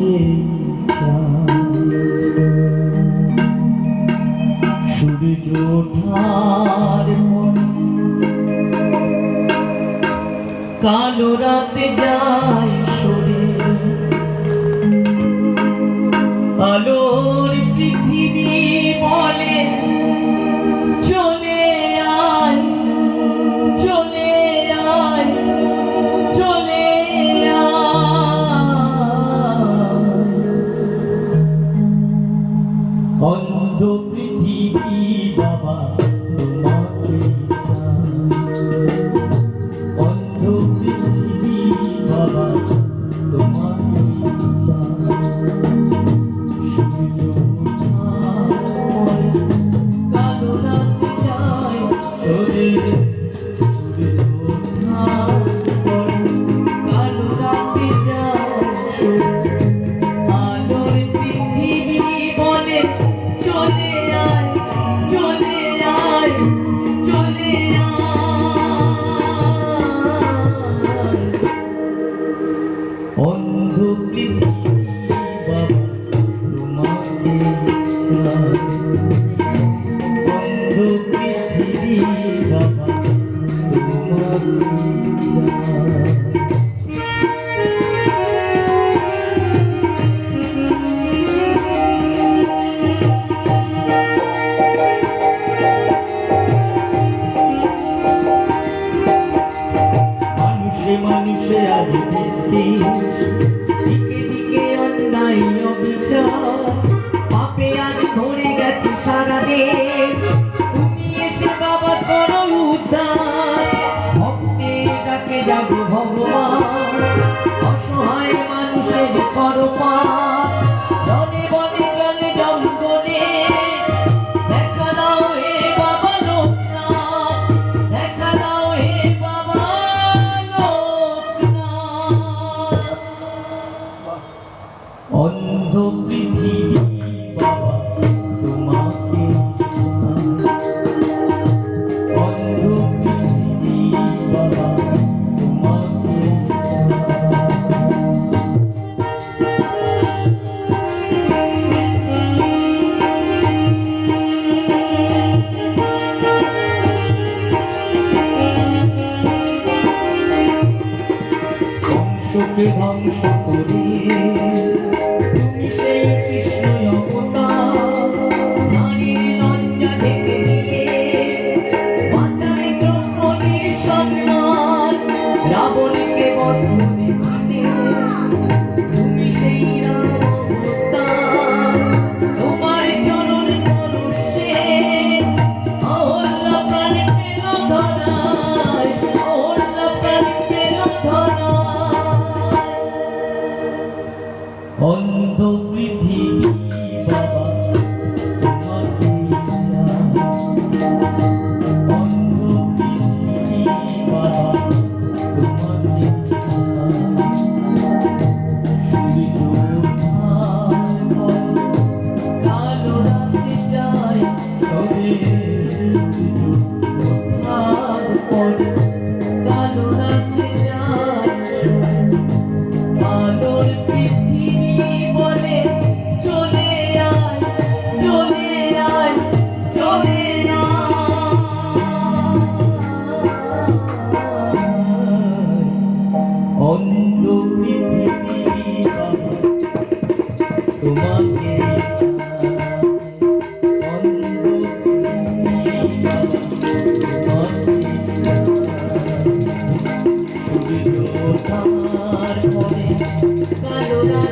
তোমাকে সূর্য ওঠার পরে কালো রাতে যায় সরে আলোর পৃথিবী বলে চলে আয় চলে আয় চলে আয় অন্ধ পৃথিবী বাবা তোমাকে চায় অন্ধ পৃথিবী বাবা তোমাকে চায় সূর্য ওঠার পরে কালো রাতে যায় সরে সূর্য ওঠার পরে কালো রাতে যায় সরে আলোর পৃথিবী বলে চলে আয় চলে আয় চলে আয় অন্ধ পৃথিবী বাবা তোমাকে চায় অন্ধ পৃথিবী বাবা তোমাকে চায় মানুষে মানুষে আজ দেখছি দিকে দিকে অন্যায় অবিচার পাপে আজ ধরে গেছে সারা দেশ তুমি এসে বাবা করো উদ্ধার ভক্তের ডাকে যাবো ভগবান অসহায় মানুষের করো পার বনে বনে জলে জঙ্গলে দেখা দাও হে বাবা লোকনাথ দেখা দাও হে বাবা লোকনাথ অন্ধ পৃথিবী বাবা তোমাকে চায় অন্ধ পৃথিবী বাবা তোমাকে বংশকে ধ্বংস করে তুমি সেই কৃষ্ণ অবতার নারীর লজ্জা ঢেকে দিয়ে বাঁচালে দ্রৌপদীর সম্মান রাবণকে বন্ধনে ছিলে তুমি সেই রাম অবতার তোমার চরণ পরশে অহল্যা প্রাণ পেল ধরায় অহল্যা প্রাণ পেল ধরায় অন্ধ পৃথিবী বাবা তোমাকে চায় অন্ধ পৃথিবী বাবা তোমাকে চায় সূর্য ওঠার পরে কালো রাতে যায় সরে সূর্য ওঠার পরে কালো রাতে যায় সরে আলোর পৃথিবী বলে চলে আয় চলে আয় চলে আয় অন্ধ পৃথিবী বাবা তোমাকে চায় অন্ধ পৃথিবী বাবা তোমাকে চায় সূর্য ওঠার পরে কালো রাতে